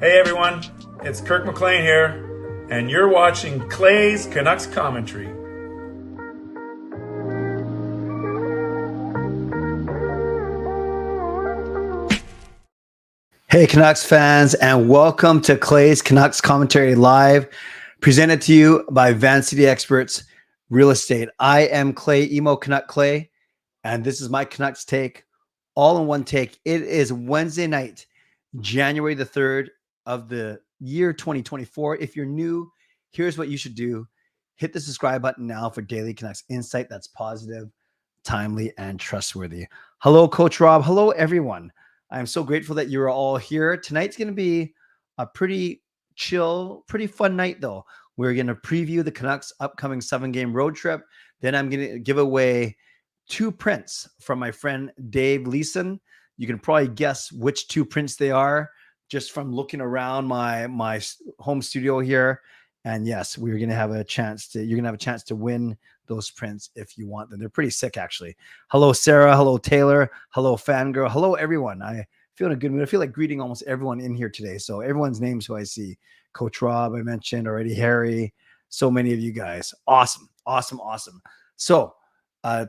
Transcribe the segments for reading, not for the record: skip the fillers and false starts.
Hey everyone, it's Kirk McLean here, and you're watching Clay's Canucks Commentary. Hey Canucks fans, and welcome to Clay's Canucks Commentary Live, presented to you by Van City Experts Real Estate. I am Clay, Emo Canuck Clay, and this is my Canucks take, all in one take. It is Wednesday night, January the 3rd of the year 2024. If you're new, here's what you should do. Hit the subscribe button now for daily Canucks insight that's positive, timely, and trustworthy. Hello, Coach Rob. Hello, everyone. I'm so grateful that you're all here. Tonight's going to be a pretty chill, pretty fun night, though. We're going to preview the Canucks' upcoming 7-game road trip. Then I'm going to give away 2 prints from my friend Dave Leeson. You can probably guess which 2 prints they are just from looking around my home studio here. And yes, we're going to have a chance to, you're going to have a chance to win those prints if you want them. They're pretty sick, actually. Hello, Sarah. Hello, Taylor. Hello, Fangirl. Hello, everyone. I feel in a good mood. I feel like greeting almost everyone in here today. So everyone's names who I see. Coach Rob, I mentioned already, Harry, so many of you guys. Awesome, awesome, awesome. So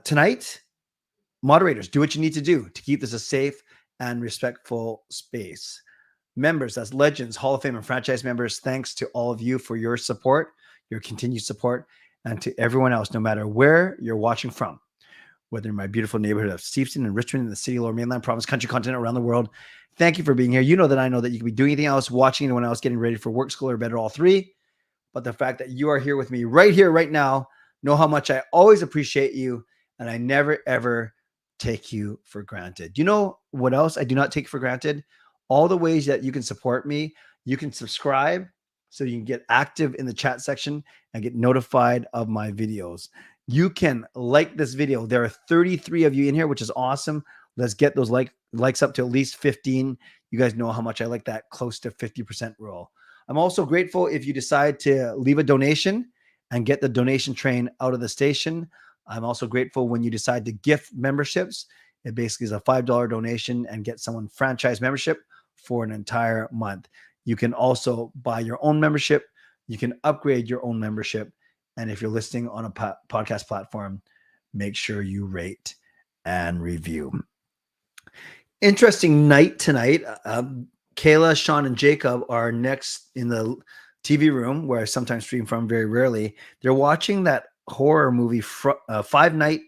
tonight, moderators, do what you need to do to keep this a safe and respectful space. Members, that's legends, Hall of Fame, and franchise members, thanks to all of you for your support, your continued support, and to everyone else, no matter where you're watching from, whether in my beautiful neighborhood of Steveston and Richmond in the city, Lower Mainland, province, country, continent, around the world. Thank you for being here. You know that I know that you could be doing anything else, watching anyone else, getting ready for work, school, or better, all three. But the fact that you are here with me right here, right now, know how much I always appreciate you, and I never, ever take you for granted. You know what else I do not take for granted? All the ways that you can support me. You can subscribe so you can get active in the chat section and get notified of my videos. You can like this video. There are 33 of you in here, which is awesome. Let's get those likes up to at least 15. You guys know how much I like that close to 50% rule. I'm also grateful if you decide to leave a donation and get the donation train out of the station. I'm also grateful when you decide to gift memberships. It basically is a $5 donation and get someone franchise membership for an entire month. You can also buy your own membership. You can upgrade your own membership. And if you're listening on a podcast platform, make sure you rate and review. Interesting night tonight. Kayla, Sean, and Jacob are next in the TV room where I sometimes stream from, very rarely. They're watching that horror movie, Five Nights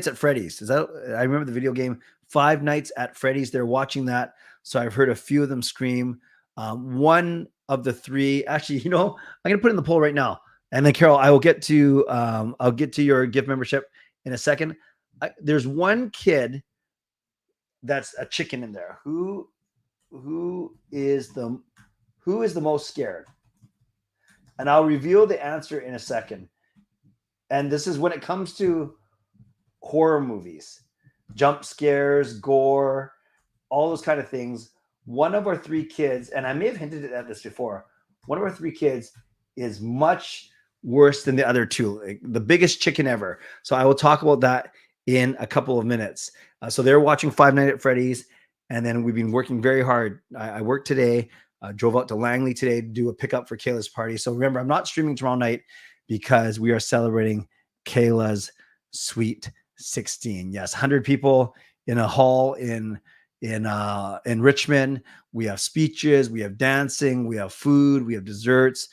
at Freddy's. I remember the video game Five Nights at Freddy's. They're watching that. So I've heard a few of them scream. One of the 3, actually, I'm going to put it in the poll right now. And then Carol, I'll get to your gift membership in a second. There's one kid that's a chicken in there. Who is the most scared? And I'll reveal the answer in a second. And this is when it comes to horror movies, jump scares, gore, all those kind of things. One of our 3 kids, and I may have hinted at this before, one of our 3 kids is much worse than the other 2, like the biggest chicken ever. So I will talk about that in a couple of minutes. So they're watching Five Nights at Freddy's, and then we've been working very hard. I worked today, drove out to Langley today to do a pickup for Kayla's party. So remember, I'm not streaming tomorrow night because we are celebrating Kayla's Sweet 16. Yes, 100 people in a hall in Richmond. We have speeches, we have dancing, we have food, we have desserts,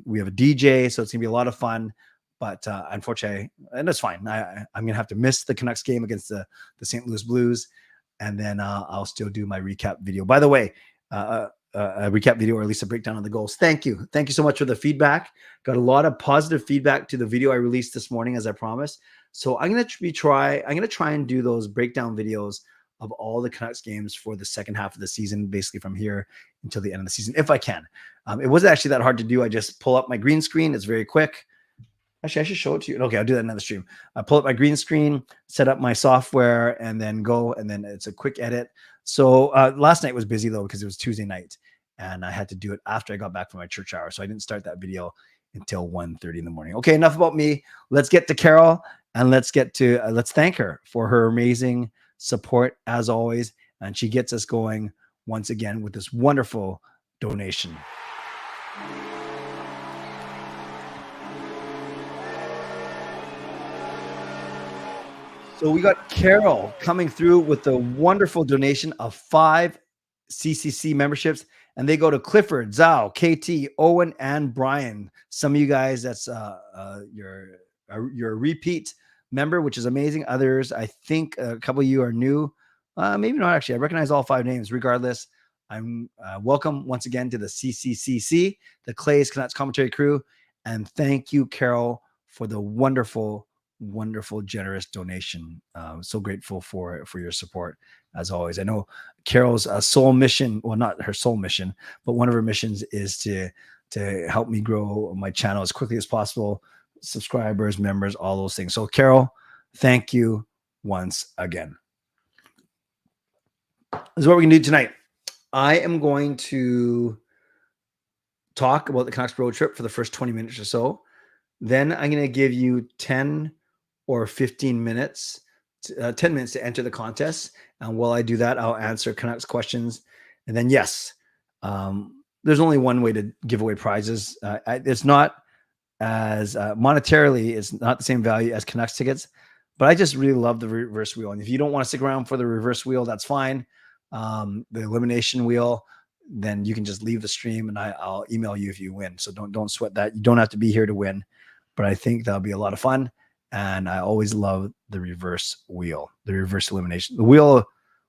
we have a DJ, so it's gonna be a lot of fun. But unfortunately, and that's fine. I'm gonna have to miss the Canucks game against the St. Louis Blues, and then I'll still do my recap video. By the way, a recap video, or at least a breakdown of the goals. Thank you so much for the feedback. Got a lot of positive feedback to the video I released this morning, as I promised. So I'm gonna try and do those breakdown videos of all the Canucks games for the second half of the season, basically from here until the end of the season, if I can. It wasn't actually that hard to do. I just pull up my green screen. It's very quick. Actually, I should show it to you. Okay, I'll do that in another stream. I pull up my green screen, set up my software, and then go, and then it's a quick edit. So last night was busy, though, because it was Tuesday night, and I had to do it after I got back from my church hour. So I didn't start that video until 1:30 in the morning. Okay, enough about me. Let's get to Carol, and let's thank her for her amazing support, as always. And she gets us going once again with this wonderful donation. So we got Carol coming through with a wonderful donation of 5 CCC memberships, and they go to Clifford, Zhao, KT, Owen, and Brian. Some of you guys, that's your repeat member, which is amazing. Others, I think a couple of you are new. Maybe not actually. I recognize all 5 names. Regardless, I'm welcome once again to the CCCC, the Clay's Canucks commentary crew, and thank you, Carol, for the wonderful, generous donation. So grateful for your support as always. I know Carol's sole mission, well, not her sole mission, but one of her missions is to help me grow my channel as quickly as possible. Subscribers, members, all those things. So Carol, thank you once again. This is what we're gonna do tonight. I am going to talk about the Canucks road trip for the first 20 minutes or so. Then I'm going to give you 10 or 15 minutes, 10 minutes to enter the contest. And while I do that, I'll answer Canucks questions. And then, yes, there's only one way to give away prizes. It's not as monetarily, it's not the same value as Canucks tickets, but I just really love the reverse wheel. And if you don't want to stick around for the reverse wheel, that's fine. The elimination wheel, then you can just leave the stream and I'll email you if you win. So don't sweat that. You don't have to be here to win, but I think that'll be a lot of fun. And I always love the reverse wheel, the reverse elimination, the wheel.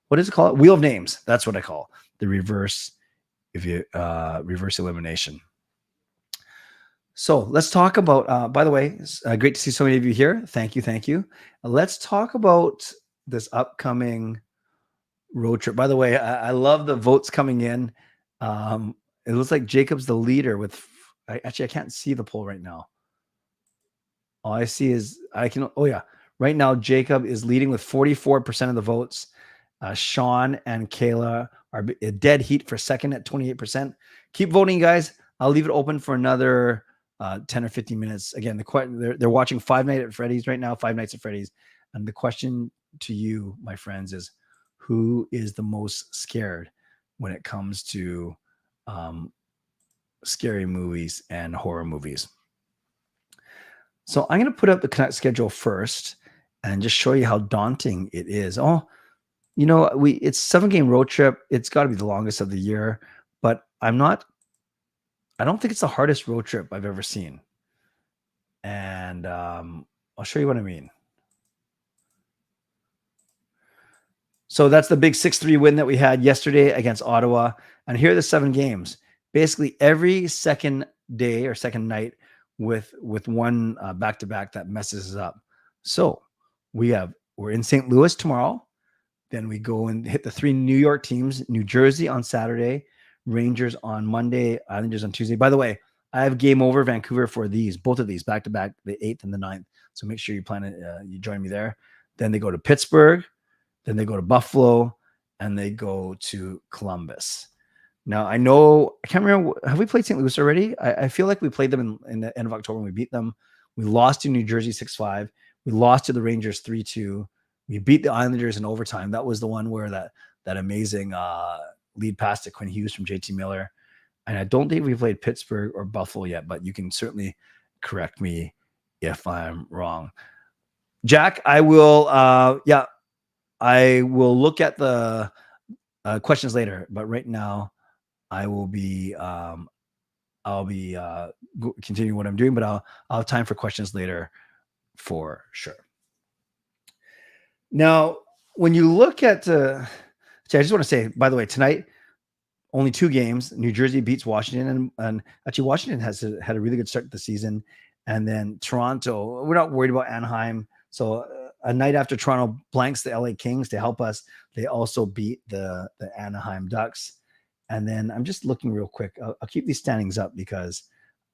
What is it called? Wheel of names. That's what I call the reverse. Reverse elimination. So let's talk about, by the way, great to see so many of you here. Thank you. Thank you. Let's talk about this upcoming road trip. By the way, I love the votes coming in. It looks like Jacob's the leader with, I can't see the poll right now. All I see is right now Jacob is leading with 44% of the votes. Sean and Kayla are a dead heat for second at 28%. Keep voting, guys. I'll leave it open for another 10 or 15 minutes. Again, they're watching Five Nights at Freddy's right now, Five Nights at Freddy's. And the question to you, my friends, is who is the most scared when it comes to scary movies and horror movies? So I'm going to put up the Canucks schedule first and just show you how daunting it is. Oh, it's 7-game road trip. It's got to be the longest of the year, but I don't think it's the hardest road trip I've ever seen. And I'll show you what I mean. So that's the big 6-3 win that we had yesterday against Ottawa. And here are the 7 games. Basically every second day or second night with one back-to-back that messes us up. So we're in St. Louis tomorrow. Then we go and hit the 3 New York teams, New Jersey on Saturday, Rangers on Monday, Islanders on Tuesday. By the way, I have game over Vancouver for both of these back-to-back, the 8th and the 9th. So make sure you join me there. Then they go to Pittsburgh. Then they go to Buffalo, and they go to Columbus. Now, I can't remember, have we played St. Louis already? I feel like we played them in the end of October and we beat them. We lost to New Jersey 6-5. We lost to the Rangers 3-2. We beat the Islanders in overtime. That was the one where that amazing lead pass to Quinn Hughes from JT Miller. And I don't think we played Pittsburgh or Buffalo yet, but you can certainly correct me if I'm wrong. Jack, I will look at the questions later, but right now I will be continuing what I'm doing, but I'll have time for questions later for sure. Now, when you look at I just want to say, by the way, tonight only 2 games. New Jersey beats Washington, and actually Washington had a really good start to the season, and then Toronto. We're not worried about Anaheim, so. A night after Toronto blanks the LA Kings to help us, they also beat the Anaheim Ducks. And then I'm just looking real quick. I'll keep these standings up because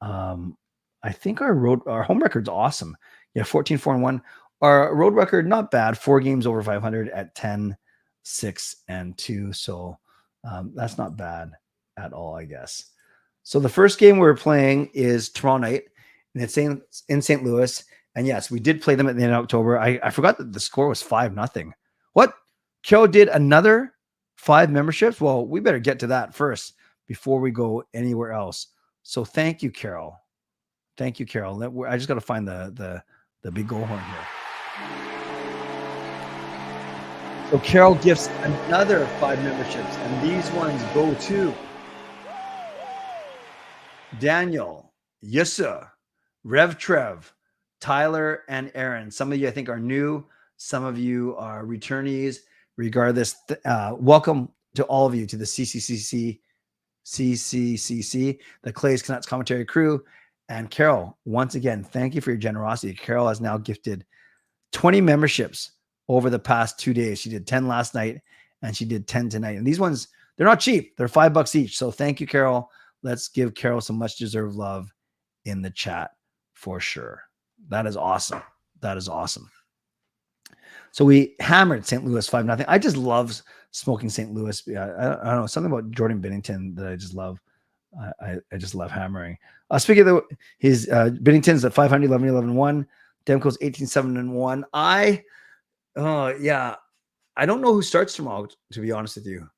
I think our home record's awesome. Yeah, 14-4-1. Our road record, not bad. 4 games over 500 at 10-6-2. So that's not bad at all, I guess. So the first game we're playing is tomorrow night, and it's in St. Louis. And yes, we did play them at the end of October. I forgot that the score was 5-0. What? Kyo did another 5 memberships. Well, we better get to that first before we go anywhere else. So thank you, Carol. Thank you, Carol. I just got to find the big goal horn here. So Carol gifts another 5 memberships, and these ones go to Daniel, Yissa, Rev Trev, Tyler, and Aaron. Some of you, I think, are new. Some of you are returnees. Regardless, welcome to all of you to the CCCC, the Clay's Canucks commentary crew. And Carol, once again, thank you for your generosity. Carol has now gifted 20 memberships over the past 2 days. She did 10 last night and she did 10 tonight. And these ones, they're not cheap. They're $5 each. So thank you, Carol. Let's give Carol some much deserved love in the chat for sure. That is awesome. That is awesome. So we hammered St. Louis 5-0. I just love smoking St. Louis. I don't know, something about Jordan Binnington that I just love. I just love hammering. Speaking of his Binnington's at 500, 11-1. Demko's 18-7-1. I don't know who starts tomorrow, to be honest with you.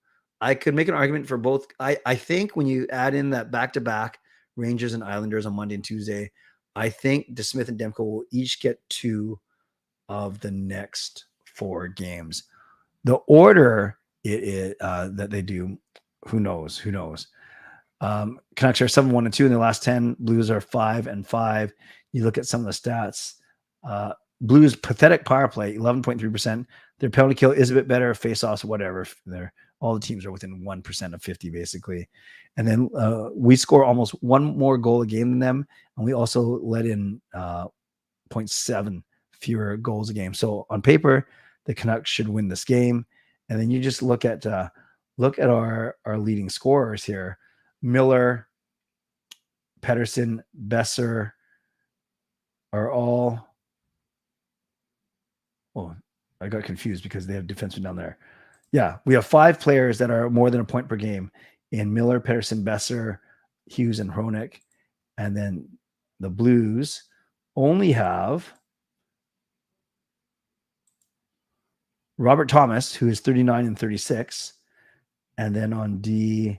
I could make an argument for both. I think when you add in that back-to-back Rangers and Islanders on Monday and Tuesday, I think DeSmith and Demko will each get 2 of the next 4 games. The order that they do, who knows? Canucks are 7-1-2 in the last 10. Blues are 5-5. You look at some of the stats. Blues pathetic power play, 11.3%. Their penalty kill is a bit better. Face-offs, whatever. All the teams are within 1% of 50, basically. And then we score almost 1 more goal a game than them, and we also let in 0.7 fewer goals a game. So on paper, the Canucks should win this game. And then you just look at our leading scorers here. Miller, Pettersson, Besser are all. Oh, I got confused because they have defensemen down there. Yeah, we have 5 players that are more than a point per game in Miller, Pettersson, Besser, Hughes, and Hronek. And then the Blues only have Robert Thomas, who is 39 and 36. And then on D,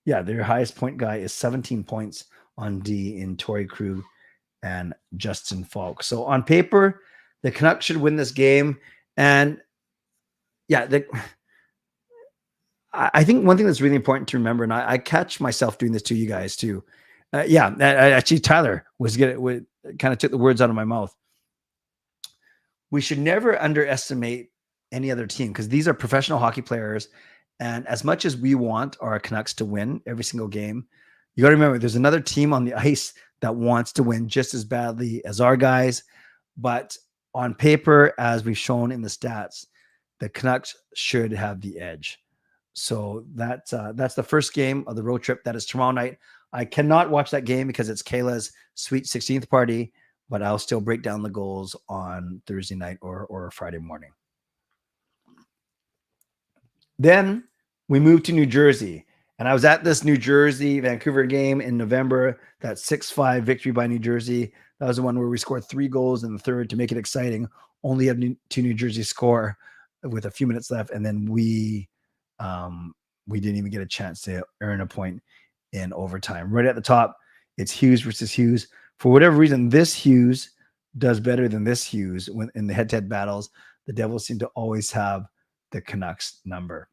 their highest point guy is 17 points on D in Torrey Krug and Justin Falk. So on paper, the Canucks should win this game. And I think one thing that's really important to remember, and I catch myself doing this to you guys too. Actually, Tyler kind of took the words out of my mouth. We should never underestimate any other team because these are professional hockey players. And as much as we want our Canucks to win every single game, you got to remember there's another team on the ice that wants to win just as badly as our guys. But on paper, as we've shown in the stats, the Canucks should have the edge. So that's the first game of the road trip. That is tomorrow night. I cannot watch that game because it's Kayla's sweet 16th party, but I'll still break down the goals on Thursday night or Friday morning. Then we moved to New Jersey, and I was at this New Jersey-Vancouver game in November, that 6-5 victory by New Jersey. That was the one where we scored 3 goals in the third to make it exciting. Only have to New Jersey score with a few minutes left, and then we didn't even get a chance to earn a point in overtime. Right at the top, it's Hughes versus Hughes. For whatever reason, this Hughes does better than this Hughes when in the head-to-head battles. The Devils seem to always have the Canucks number.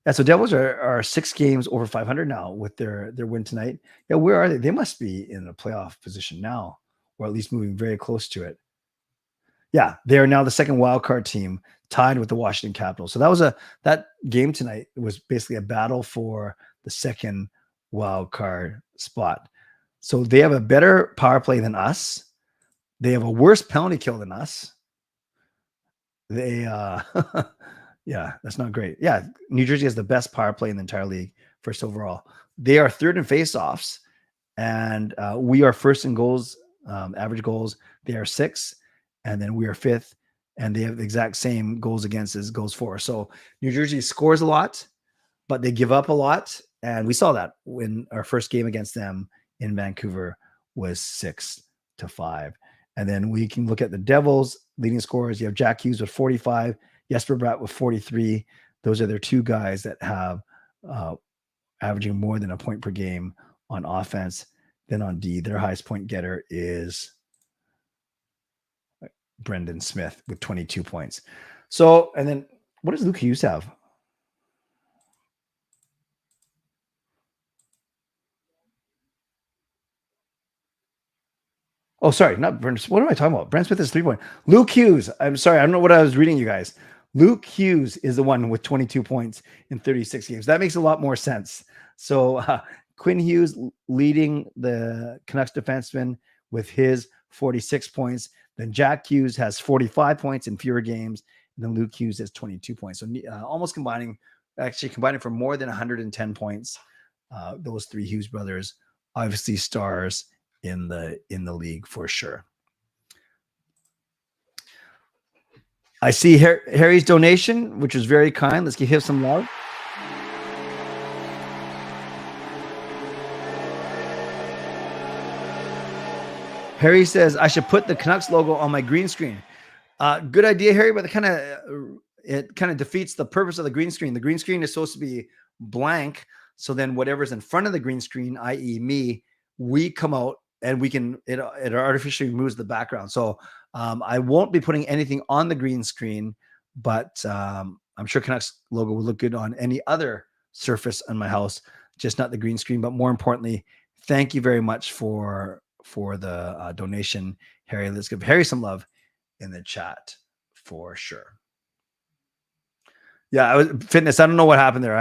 Yeah, so Devils are 6 games over 500 now with their win tonight. Yeah, where are they? They must be in a playoff position now, or at least moving very close to it. Yeah, they are now the second wild card team, tied with the Washington Capitals. So that game tonight was basically a battle for the second wild card spot. So they have a better power play than us. They have a worse penalty kill than us. They yeah, that's not great. Yeah, New Jersey has the best power play in the entire league, first overall. They are third in faceoffs, and we are first in goals, average goals. They are 6th, and then we are 5th, and they have the exact same goals against as goals for. So New Jersey scores a lot, but they give up a lot, and we saw that when our first game against them in Vancouver was 6-5. And then we can look at the Devils leading scorers. You have Jack Hughes with 45, Jesper Bratt with 43, Those are their two guys that have averaging more than a point per game on offense. Then on D, their highest point getter is Brendan Smith with 22 points. So, and then what does Luke Hughes have? Oh, sorry, not Brent. What am I talking about? Brent Smith is 3 point. Luke Hughes. I'm sorry, I don't know what I was reading, you guys. Luke Hughes is the one with 22 points in 36 games. That makes a lot more sense. So Quinn Hughes leading the Canucks defenseman with his 46 points. Then Jack Hughes has 45 points in fewer games. And then Luke Hughes has 22 points. So almost combining for more than 110 points. Those three Hughes brothers, obviously stars in the league for sure. I see Harry's donation, which was very kind. Let's give him some love. Harry says I should put the Canucks logo on my green screen. Good idea, Harry, but it kind of defeats the purpose of the green screen. The green screen is supposed to be blank, so then whatever's in front of the green screen, i.e., me, we come out and it artificially removes the background. So I won't be putting anything on the green screen, but I'm sure Canucks logo will look good on any other surface on my house, just not the green screen. But more importantly, thank you very much for the donation, Harry. Let's give Harry some love in the chat for sure. Yeah, I was fitness. I don't know what happened there.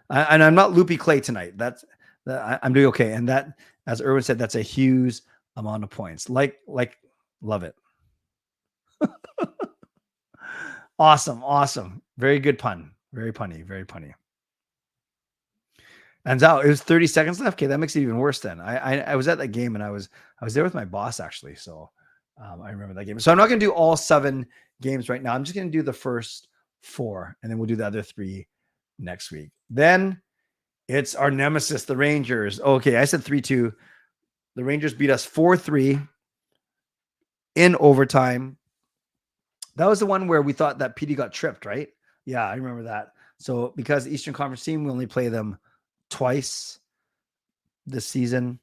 And I'm not loopy Clay tonight. I'm doing okay. And that, as Erwin said, that's a huge amount of points. Like, love it. Awesome. Very good pun. Very punny. And now it was 30 seconds left. Okay, that makes it even worse then. I was at that game and I was there with my boss actually. So I remember that game. So I'm not going to do all 7 games right now. I'm just going to do the first 4 and then we'll do the other 3 next week. Then it's our nemesis, the Rangers. Okay, I said 3-2. The Rangers beat us 4-3 in overtime. That was the one where we thought that PD got tripped, right? Yeah, I remember that. So because the Eastern Conference team, we only play them twice this season.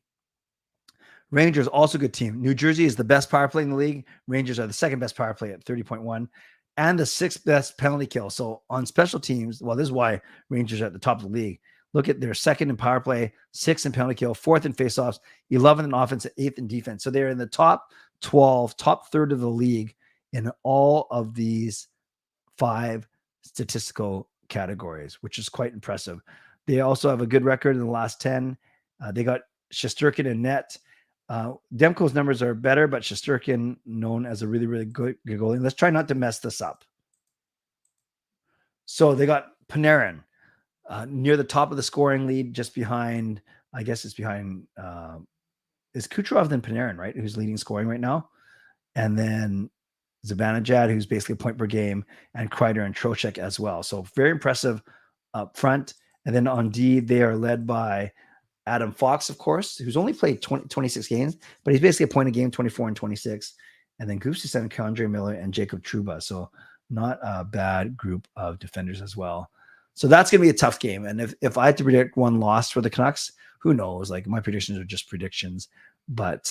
Rangers, also a good team. New Jersey is the best power play in the league. Rangers are the second best power play at 30.1 and the 6th best penalty kill. So on special teams, well, this is why Rangers are at the top of the league. Look at their 2nd in power play, 6th in penalty kill, 4th in faceoffs, 11th in offense, 8th in defense. So they're in the top 12, top third of the league in all of these 5 statistical categories, which is quite impressive. They also have a good record in the last 10. They got Shesterkin in net. Demko's numbers are better, but Shesterkin known as a really, really good goalie. Let's try not to mess this up. So they got Panarin near the top of the scoring lead, just behind, I guess it's behind, is Kucherov then Panarin, right? Who's leading scoring right now. And then Zibanejad, who's basically a point per game, and Kreider and Trocheck as well. So very impressive up front. And then on D, they are led by Adam Fox, of course, who's only played 26 games, but he's basically a point a game, 24 and 26. And then Gustafsson, K'Andre Miller, and Jacob Trouba. So not a bad group of defenders as well. So that's going to be a tough game. And if I had to predict one loss for the Canucks, who knows? Like, my predictions are just predictions. But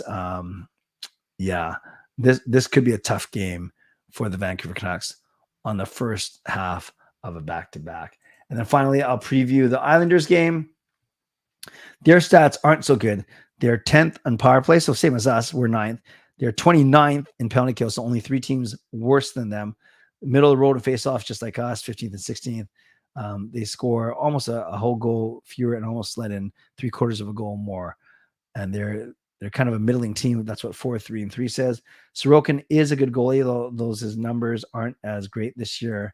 yeah, this could be a tough game for the Vancouver Canucks on the first half of a back-to-back. And then finally, I'll preview the Islanders game. Their stats aren't so good. They're 10th on power play, so same as us. We're 9th. They're 29th in penalty kills, so only 3 teams worse than them. Middle of the road in faceoffs, just like us, 15th and 16th. They score almost a whole goal fewer and almost let in 3/4 of a goal more. And they're kind of a middling team. That's what 4-3-3 says. Sorokin is a good goalie, though his numbers aren't as great this year.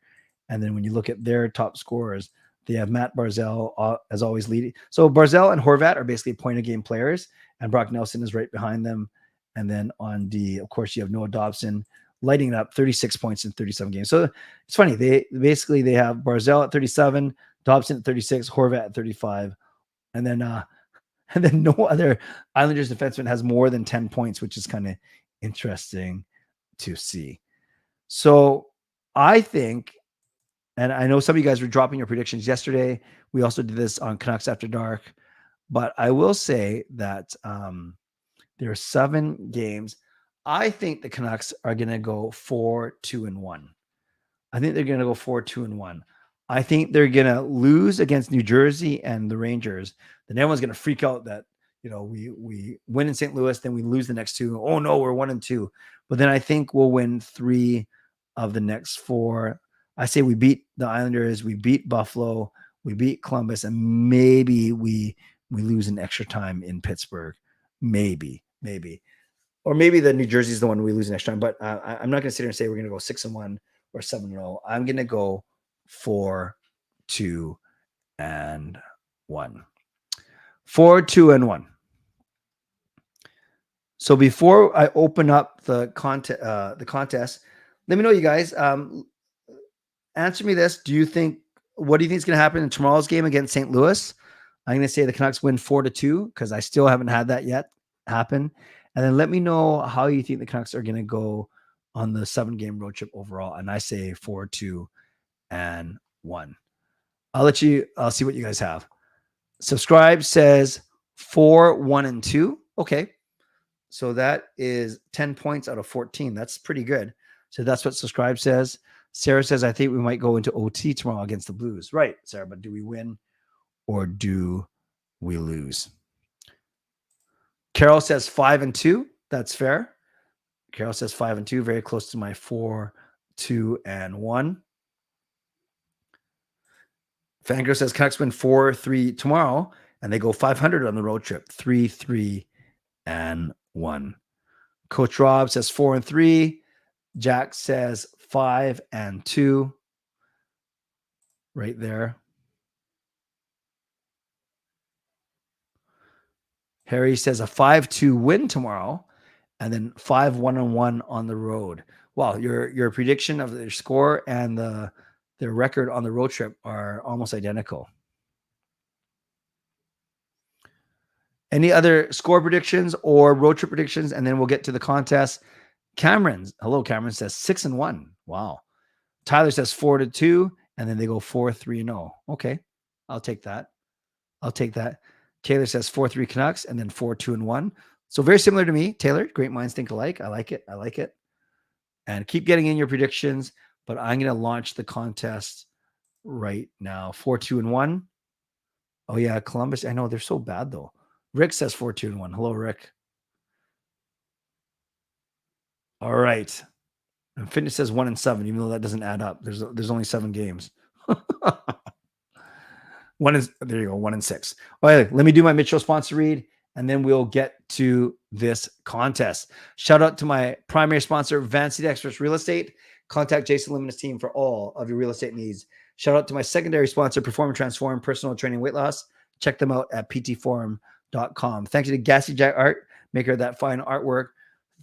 And then when you look at their top scorers, they have Matt Barzal as always leading. So Barzal and Horvat are basically point-a-game players, and Brock Nelson is right behind them. And then on D, of course, you have Noah Dobson lighting it up, 36 points in 37 games. So it's funny. They have Barzal at 37, Dobson at 36, Horvat at 35, and then no other Islanders defenseman has more than 10 points, which is kind of interesting to see. So I think And I know some of you guys were dropping your predictions yesterday. We also did this on Canucks After Dark. But I will say that there are 7 games. I think the Canucks are going to go 4-2-1. I think they're going to go 4-2-1. I think they're going to lose against New Jersey and the Rangers. Then everyone's going to freak out that, we win in St. Louis, then we lose the next 2. Oh no, we're 1-2. But then I think we'll win 3 of the next 4. I say we beat the Islanders, we beat Buffalo, we beat Columbus, and maybe we lose in extra time in Pittsburgh. Maybe. Or maybe the New Jersey is the one we lose in extra time. But I'm not going to sit here and say we're going to go 6-1 or 7-0. I'm going to go 4-2-1. 4-2-1. So before I open up the contest, let me know, you guys. Answer me this: what do you think is going to happen in tomorrow's game against St. Louis? I'm going to say the Canucks win 4-2 because I still haven't had that yet happen. And then let me know how you think the Canucks are going to go on the 7-game road trip overall. And I say 4-2-1. I'll see what you guys have. Subscribe says 4-1-2. Okay. So that is 10 points out of 14. That's pretty good. So that's what subscribe says. Sarah says, I think we might go into OT tomorrow against the Blues. Right, Sarah, but do we win or do we lose? Carol says 5-2. That's fair. Carol says 5-2, very close to my 4-2-1. Fangirl says Canucks win 4-3 tomorrow, and they go 500 on the road trip. 3-3-1. Coach Rob says 4-3. Jack says 5-2. Right there. Harry says a 5-2 win tomorrow, and then 5-1-1 on the road. Wow, your prediction of their score and their record on the road trip are almost identical. Any other score predictions or road trip predictions? And then we'll get to the contest. Hello, Cameron says 6-1. Wow. Tyler says 4-2, and then they go 4-3-0. Okay, I'll take that. Taylor says 4-3 Canucks, and then 4-2-1. So very similar to me, Taylor. Great minds think alike. I like it. And keep getting in your predictions, but I'm going to launch the contest right now. 4-2-1. Oh yeah, Columbus. I know they're so bad though. Rick says 4-2-1. Hello, Rick. All right. And Fitness says 1-7, even though that doesn't add up. There's only 7 games. There you go, 1-6. All right, let me do my mid-show sponsor read, and then we'll get to this contest. Shout out to my primary sponsor, Van City Experts Real Estate. Contact Jason Lim and his team for all of your real estate needs. Shout out to my secondary sponsor, Perform and Transform Personal Training Weight Loss. Check them out at ptforum.com. Thank you to Gassy Jack Art, maker of that fine artwork.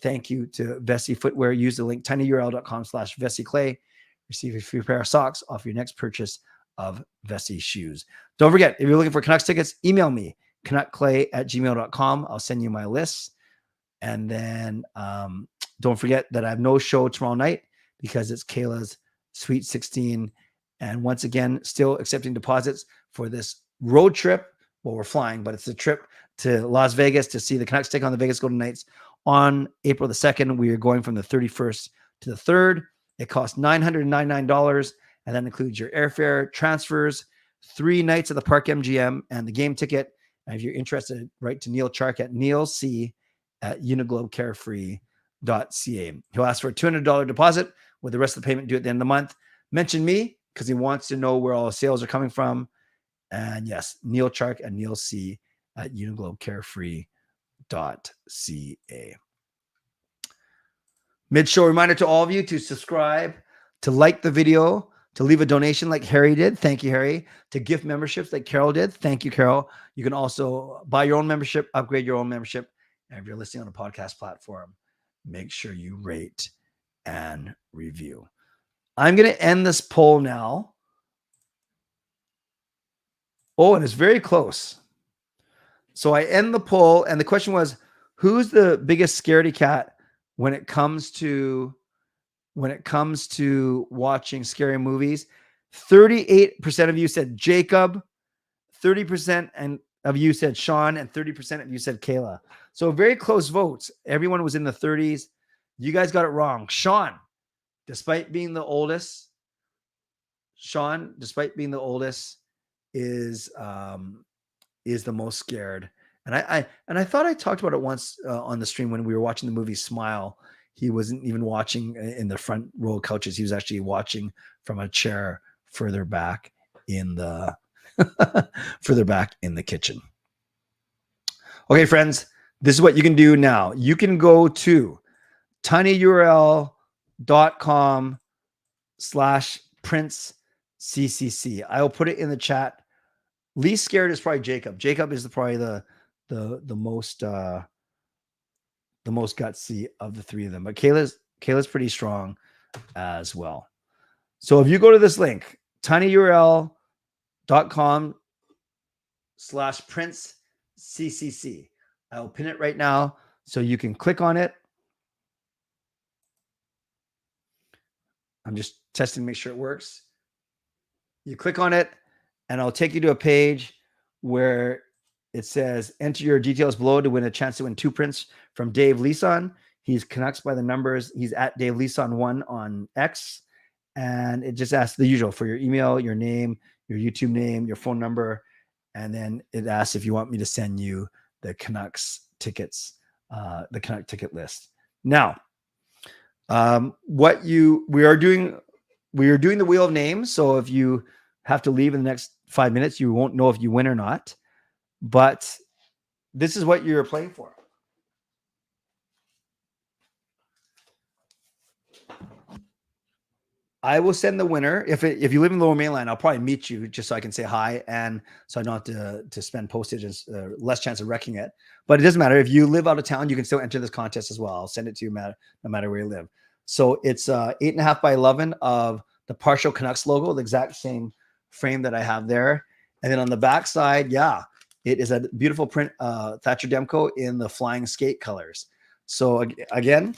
Thank you to Vessi Footwear. Use the link tinyurl.com/Vessi Clay. Receive a free pair of socks off your next purchase of Vessi shoes. Don't forget, if you're looking for Canucks tickets, email me, canuckclay@gmail.com. I'll send you my list. And then don't forget that I have no show tomorrow night because it's Kayla's Sweet 16. And once again, still accepting deposits for this road trip. Well, we're flying, but it's a trip to Las Vegas to see the Canucks take on the Vegas Golden Knights on April the 2nd. We are going from the 31st to the 3rd. It costs $999, and that includes your airfare, transfers, 3 nights at the Park MGM, and the game ticket. And if you're interested, write to Neal Chark at nealc@uniglobecarefree.ca. He'll ask for a $200 deposit with the rest of the payment due at the end of the month. Mention me because he wants to know where all the sales are coming from. And yes, Neal Chark and nealc@uniglobecarefree.ca. Mid-show reminder to all of you to subscribe, to like the video, to leave a donation like Harry did. Thank you, Harry. To gift memberships like Carol did. Thank you, Carol. You can also buy your own membership, upgrade your own membership. And if you're listening on a podcast platform, make sure you rate and review. I'm going to end this poll now. Oh, and it's very close. So I end the poll, and the question was, who's the biggest scaredy cat when it comes to watching scary movies? 38% of you said Jacob, 30% of you said Sean, and 30% of you said Kayla. So very close votes. Everyone was in the 30s. You guys got it wrong. Sean, despite being the oldest, is the most scared. And I thought I talked about it once on the stream when we were watching the movie Smile. He wasn't even watching in the front row couches. He was actually watching from a chair further back in the kitchen. Okay, friends, this is what you can do now. You can go to tinyurl.com/PrinceCCC. I'll put it in the chat. Least scared is probably Jacob. Jacob is probably the most gutsy of the three of them. But Kayla's pretty strong as well. So if you go to this link, tinyurl.com/PrinceCCC, I'll pin it right now so you can click on it. I'm just testing to make sure it works. You click on it, and I'll take you to a page where it says, enter your details below to win a chance to win 2 prints from Dave Leeson. He's Canucks by the numbers. He's at Dave Leeson1 on X. And it just asks the usual for your email, your name, your YouTube name, your phone number. And then it asks if you want me to send you the Canucks tickets, the Canuck ticket list. Now, we are doing the wheel of names. So if you have to leave in the next 5 minutes, you won't know if you win or not. But this is what you're playing for. I will send the winner. If you live in Lower Mainland, I'll probably meet you just so I can say hi, and so I don't have to spend postage and less chance of wrecking it. But it doesn't matter. If you live out of town, you can still enter this contest as well. I'll send it to you no matter where you live. So it's 8.5 by 11 of the partial Canucks logo, the exact same frame that I have there. And then on the back side, it is a beautiful print, Thatcher Demko in the flying skate colors. So again,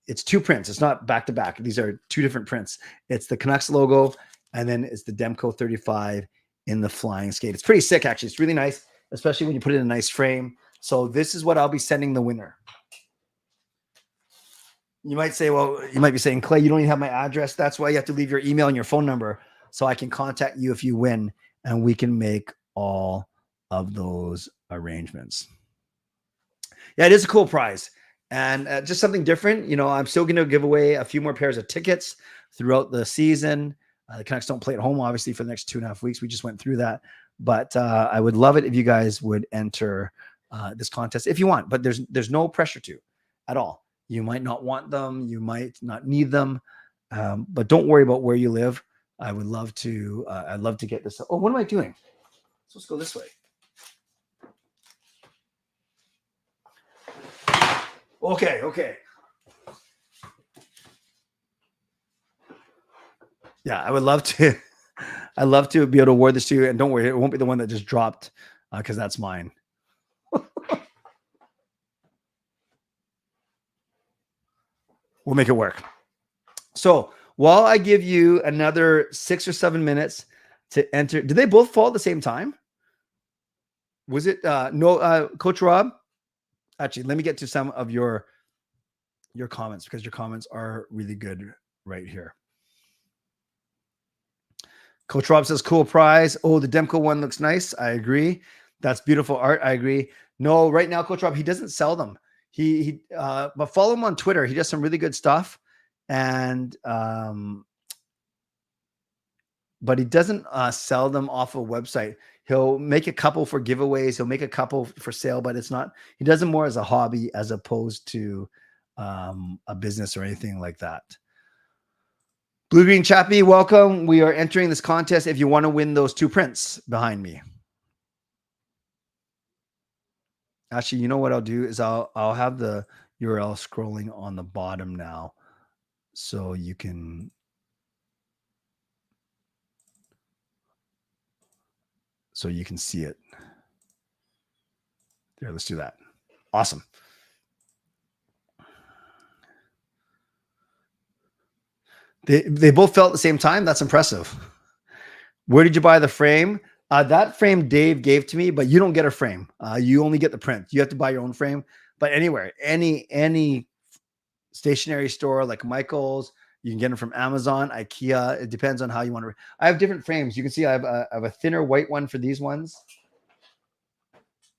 it's 2 prints. It's not back to back. These are 2 different prints. It's the Canucks logo, and then it's the Demko 35 in the flying skate. It's pretty sick, actually. It's really nice, especially when you put it in a nice frame. So this is what I'll be sending the winner. You might say, well, you might be saying, Clay, you don't even have my address. That's why you have to leave your email and your phone number so I can contact you if you win, and we can make all of those arrangements. Yeah, it is a cool prize. And just something different. You know, I'm still going to give away a few more pairs of tickets throughout the season. The Canucks don't play at home, obviously, for the next 2.5 weeks. We just went through that. But I would love it if you guys would enter this contest if you want. But there's no pressure to at all. You might not want them. You might not need them. But don't worry about where you live. I would love to. I'd love to get this. Oh, what am I doing? So let's go this way. Okay. Yeah, I would love to. I'd love to be able to award this to you. And don't worry, it won't be the one that just dropped because that's mine. We'll make it work. So while I give you another 6 or 7 minutes to enter, did they both fall at the same time? Was it no, Coach Rob? Actually, let me get to some of your comments because your comments are really good right here. Coach Rob says, cool prize. Oh, the Demko one looks nice. I agree. That's beautiful art. I agree. No, right now, Coach Rob, he doesn't sell them. But follow him on Twitter. He does some really good stuff. And, but he doesn't sell them off a website. He'll make a couple for giveaways. He'll make a couple for sale, but he does them more as a hobby as opposed to a business or anything like that. Blue Green Chappie, welcome. We are entering this contest if you want to win those 2 prints behind me. Actually, you know what I'll do is I'll have the URL scrolling on the bottom now so you can see it. There, let's do that. Awesome. They both fell at the same time. That's impressive. Where did you buy the frame? That frame Dave gave to me, but you don't get a frame. You only get the print. You have to buy your own frame. But anywhere, any stationery store like Michael's, you can get them from Amazon, IKEA. It depends on how you want to. I have different frames. You can see I have a thinner white one for these ones.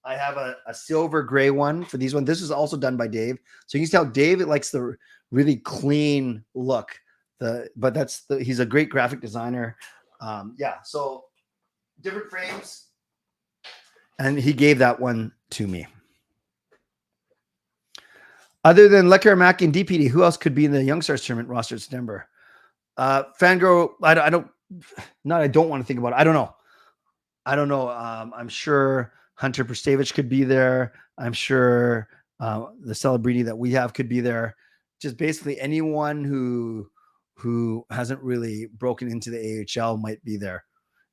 I have a silver gray one for these ones. This is also done by Dave. So you can tell Dave likes the really clean look. He's a great graphic designer. So different frames. And he gave that one to me. Other than Lekar Mackey and DPD, who else could be in the Young Stars tournament roster in September? Fangirl, I don't want to think about it. I don't know. I'm sure Hunter Prstavich could be there. I'm sure the Celebrini that we have could be there. Just basically anyone who hasn't really broken into the AHL might be there.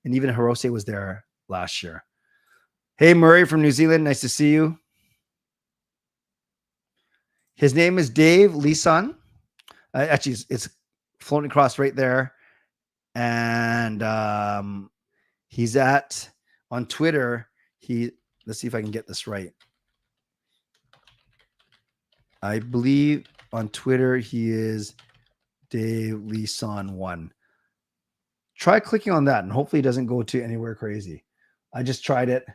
And even Hirose was there last year. Hey, Murray from New Zealand. Nice to see you. His name is Dave Leeson. Actually, it's floating across right there. And he's on Twitter. Let's see if I can get this right. I believe on Twitter he is Dave Leeson1. Try clicking on that, and hopefully it doesn't go to anywhere crazy. I just tried it.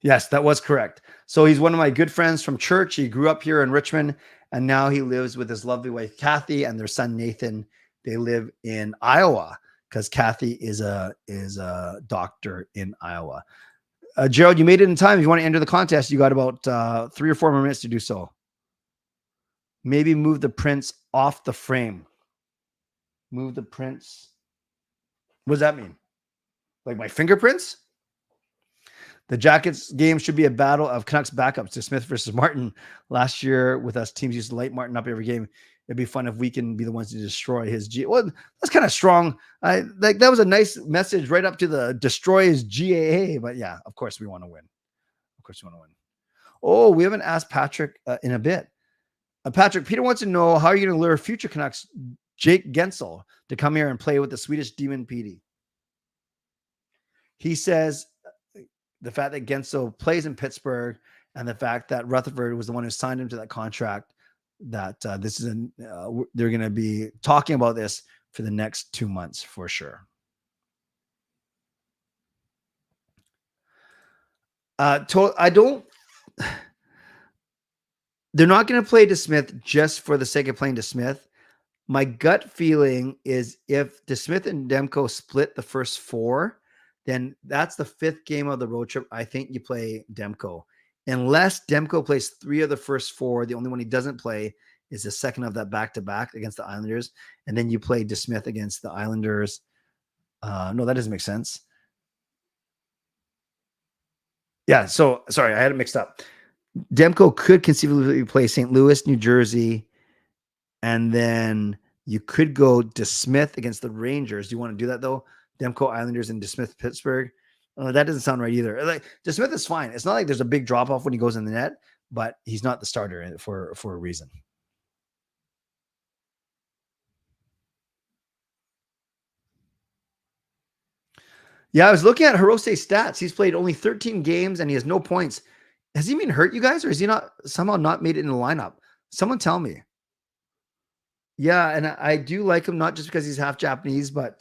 Yes, that was correct. So he's one of my good friends from church. He grew up here in Richmond, and now he lives with his lovely wife, Kathy, and their son, Nathan. They live in Iowa because Kathy is a doctor in Iowa. Gerald, you made it in time. If you want to enter the contest, you got about 3 or 4 more minutes to do so. Maybe move the prints off the frame. Move the prints. What does that mean? Like my fingerprints? The Jackets game should be a battle of Canucks backups to Smith versus Martin. Last year with us, teams used to light Martin up every game. It'd be fun if we can be the ones to destroy his G. Well, that's kind of strong. That was a nice message right up to the destroy his GAA. But yeah, of course we want to win. Of course we want to win. Oh, we haven't asked Patrick in a bit. Patrick, Peter wants to know how you're going to lure future Canucks Jake Gensel to come here and play with the Swedish Demon PD. He says the fact that Gensel plays in Pittsburgh and the fact that Rutherford was the one who signed him to that contract, that they're going to be talking about this for the next 2 months for sure. They're not going to play DeSmith just for the sake of playing DeSmith. My gut feeling is if DeSmith and Demko split the first 4, then that's the 5th game of the road trip. I think you play Demko. Unless Demko plays 3 of the first 4, the only one he doesn't play is the second of that back-to-back against the Islanders. And then you play DeSmith against the Islanders. No, that doesn't make sense. Yeah, so sorry, I had it mixed up. Demko could conceivably play St. Louis, New Jersey, and then you could go DeSmith against the Rangers. Do you want to do that though? Demko Islanders and DeSmith Pittsburgh. That doesn't sound right either. Like DeSmith is fine. It's not like there's a big drop off when he goes in the net, but he's not the starter for a reason. Yeah, I was looking at Hirose's stats. He's played only 13 games and he has no points. Has he been hurt, you guys, or is he somehow not made it in the lineup? Someone tell me. Yeah, and I do like him, not just because he's half Japanese, but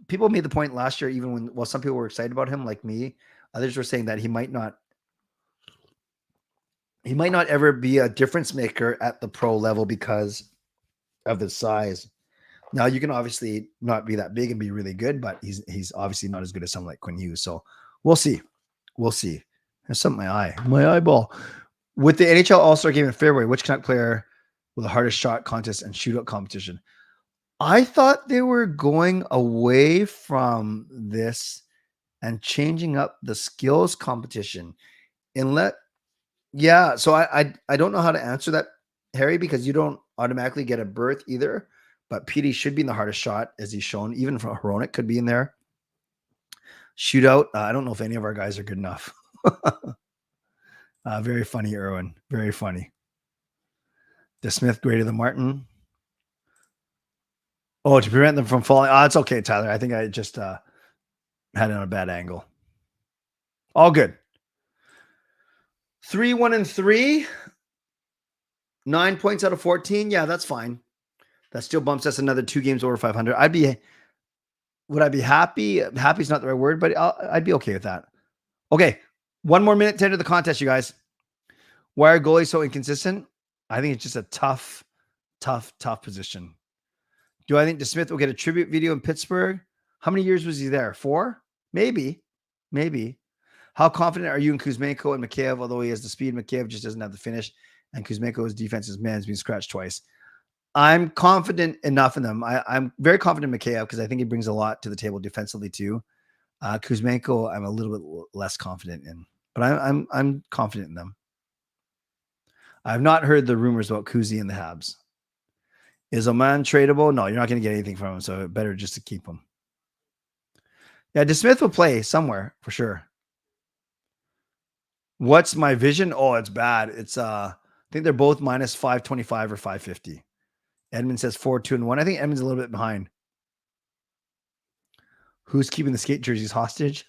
people made the point last year, even when some people were excited about him, like me. Others were saying that he might not ever be a difference maker at the pro level because of his size. Now you can obviously not be that big and be really good, but he's obviously not as good as someone like Quinn Hughes. So we'll see. There's something in my eyeball. With the NHL All-Star Game in February, which Canuck player with the hardest shot contest and shootout competition? I thought they were going away from this and changing up the skills competition. So I don't know how to answer that, Harry, because you don't automatically get a berth either. But PD should be in the hardest shot, as he's shown. Even for Hronek could be in there. Shootout. I don't know if any of our guys are good enough. Very funny, Erwin. Very funny. DeSmith greater than Martin. Oh, to prevent them from falling. Oh, it's okay, Tyler. I think I just had it on a bad angle. All good. 3-1-3. 9 points out of 14. Yeah, that's fine. That still bumps us another 2 games over 500. Would I be happy? Happy is not the right word, but I'd be okay with that. Okay. 1 more minute to enter the contest, you guys. Why are goalies so inconsistent? I think it's just a tough position. Do I think DeSmith will get a tribute video in Pittsburgh? How many years was he there? 4? Maybe. How confident are you in Kuzmenko and Mikheyev? Although he has the speed, Mikheyev just doesn't have the finish. And Kuzmenko's defense's man's been scratched twice. I'm confident enough in them. I'm very confident in Mikheyev because I think he brings a lot to the table defensively too. Kuzmenko, I'm a little bit less confident in, but I'm confident in them. I've not heard the rumors about Kuzi and the Habs. Is Oman tradable? No, you're not going to get anything from him, so better just to keep him. Yeah, DeSmith will play somewhere for sure. What's my vision? Oh, it's bad. It's I think they're both minus 525 or 550. Edmund says 4-2-1. I think Edmund's a little bit behind. Who's keeping the skate jerseys hostage?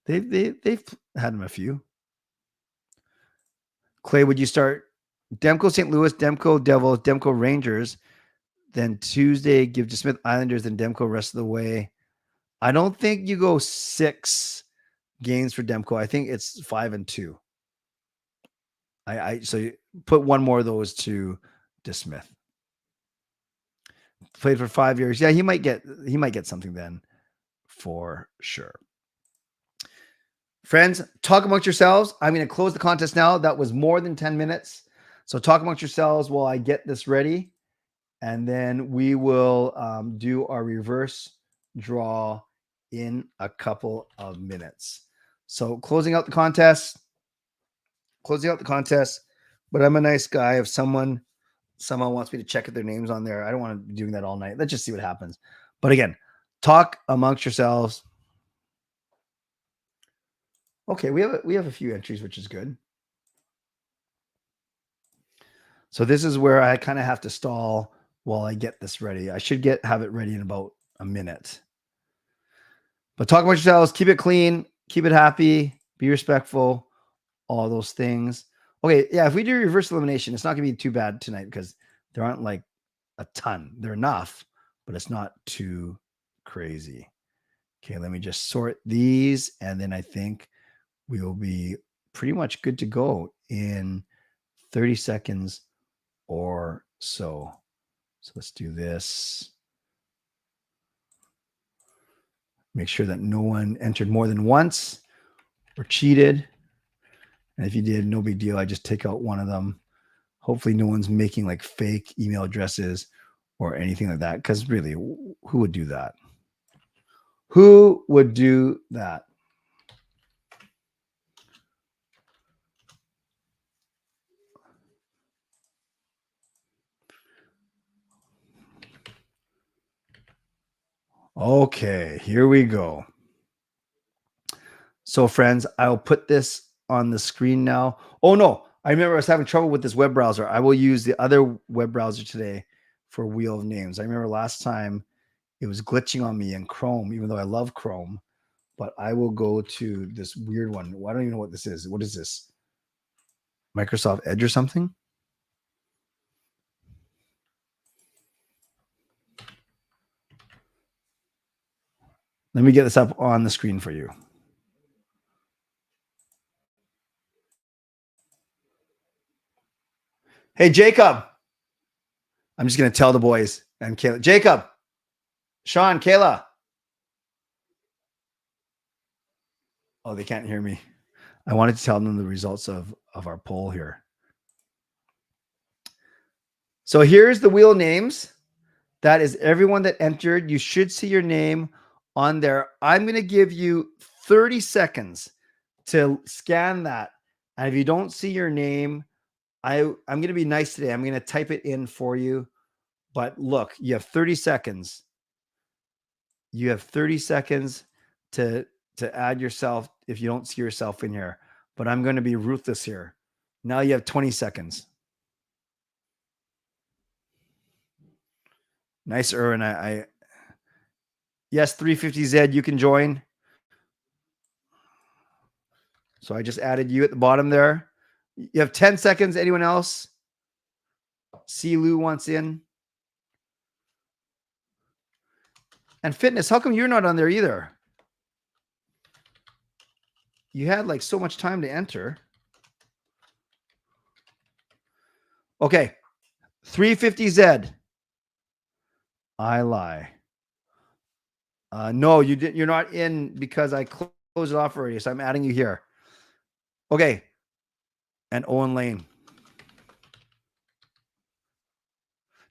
They've had them a few. Clay, would you start Demko St. Louis, Demko Devils, Demko Rangers, then Tuesday give DeSmith Islanders, then Demko rest of the way? I don't think you go 6 games for Demko. I think it's 5-2. So you put 1 more of those to DeSmith. Played for 5 years. Yeah, he might get something then for sure. Friends, talk amongst yourselves. I'm going to close the contest now. That was more than 10 minutes. So talk amongst yourselves while I get this ready. And then we will do our reverse draw in a couple of minutes. So closing out the contest. But I'm a nice guy. If someone wants me to check if their name's on there, I don't want to be doing that all night. Let's just see what happens. But again, talk amongst yourselves. Okay, we have a few entries, which is good. So this is where I kind of have to stall while I get this ready. I should have it ready in about a minute. But talk amongst yourselves, keep it clean, keep it happy, be respectful, all those things. Okay, yeah, if we do reverse elimination, it's not going to be too bad tonight because there aren't like a ton. They're enough, but it's not too crazy. Okay, let me just sort these, and then I think we will be pretty much good to go in 30 seconds or so. So let's do this. Make sure that no one entered more than once or cheated. And if you did, no big deal. I just take out one of them. Hopefully no one's making like fake email addresses or anything like that. Because really, who would do that? Who would do that? Okay, here we go. So friends, I'll put this on the screen now. Oh no, I remember I was having trouble with this web browser. I will use the other web browser today for Wheel of Names. I remember last time it was glitching on me in Chrome, even though I love Chrome, but I will go to this weird one. I don't even know what this is. What is this? Microsoft Edge or something? Let me get this up on the screen for you. Hey, Jacob. I'm just going to tell the boys and Kayla. Jacob, Sean, Kayla. Oh, they can't hear me. I wanted to tell them the results of our poll here. So here's the wheel names. That is everyone that entered. You should see your name on there. I'm going to give you 30 seconds to scan that. And if you don't see your name, I'm going to be nice today. I'm going to type it in for you. But look, you have 30 seconds. You have 30 seconds to add yourself if you don't see yourself in here. But I'm going to be ruthless here. Now you have 20 seconds. Nice, Erwin. Yes, 350Z, you can join. So I just added you at the bottom there. You have 10 seconds. Anyone else? C. Lou wants in. And Fitness, how come you're not on there either? You had like so much time to enter. Okay. 350Z. I lie. No, you didn't. You're not in because I closed it off already. So I'm adding you here. Okay. And Owen Lane.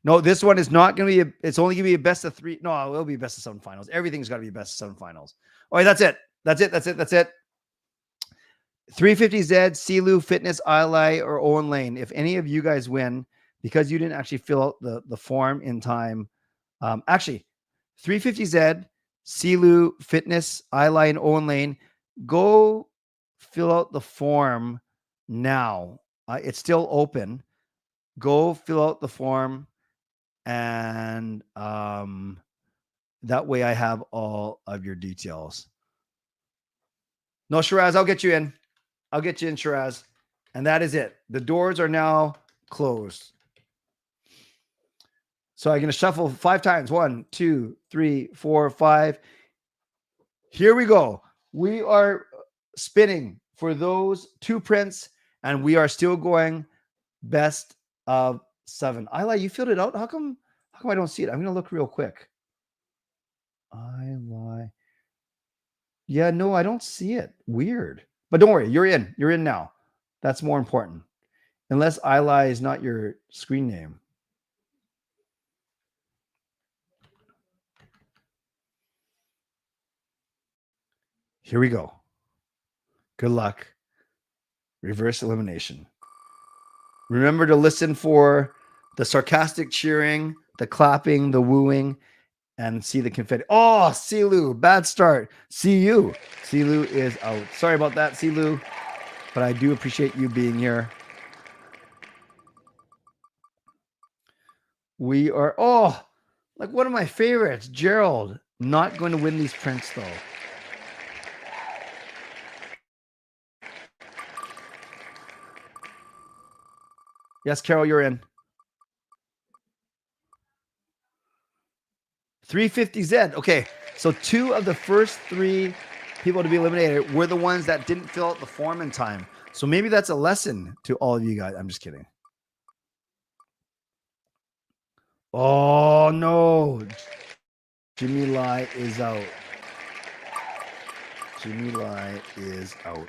No, this one is not going to be, it's only going to be a best of 3. No, it will be a best of 7 finals. Everything's got to be a best of 7 finals. All right, that's it. That's it. 350Z, Silu, Fitness, Ally, or Owen Lane. If any of you guys win, because you didn't actually fill out the form in time, actually, 350Z, Silu, Fitness, Ally, and Owen Lane, go fill out the form now. It's still open. Go fill out the form, and that way I have all of your details. No, Shiraz, I'll get you in. I'll get you in, Shiraz. And that is it. The doors are now closed. So I'm going to shuffle 5 times. 1, 2, 3, 4, 5. Here we go. We are spinning for those 2 prints, and we are still going best of 7. I lie. You filled it out. How come I don't see it? I'm going to look real quick. I lie. Yeah, no, I don't see it. Weird. But don't worry. You're in. You're in now. That's more important. Unless I lie is not your screen name. Here we go. Good luck. Reverse elimination. Remember to listen for the sarcastic cheering, the clapping, the wooing, and see the confetti. Oh, Silu, bad start. See you. Silu is out. Sorry about that, Silu, but I do appreciate you being here. We are, like one of my favorites, Gerald. Not going to win these prints, though. Yes, Carol, you're in. 350Z. Okay, so 2 of the first 3 people to be eliminated were the ones that didn't fill out the form in time. So maybe that's a lesson to all of you guys. I'm just kidding. Oh, no. Jimmy Lai is out. Jimmy Lai is out.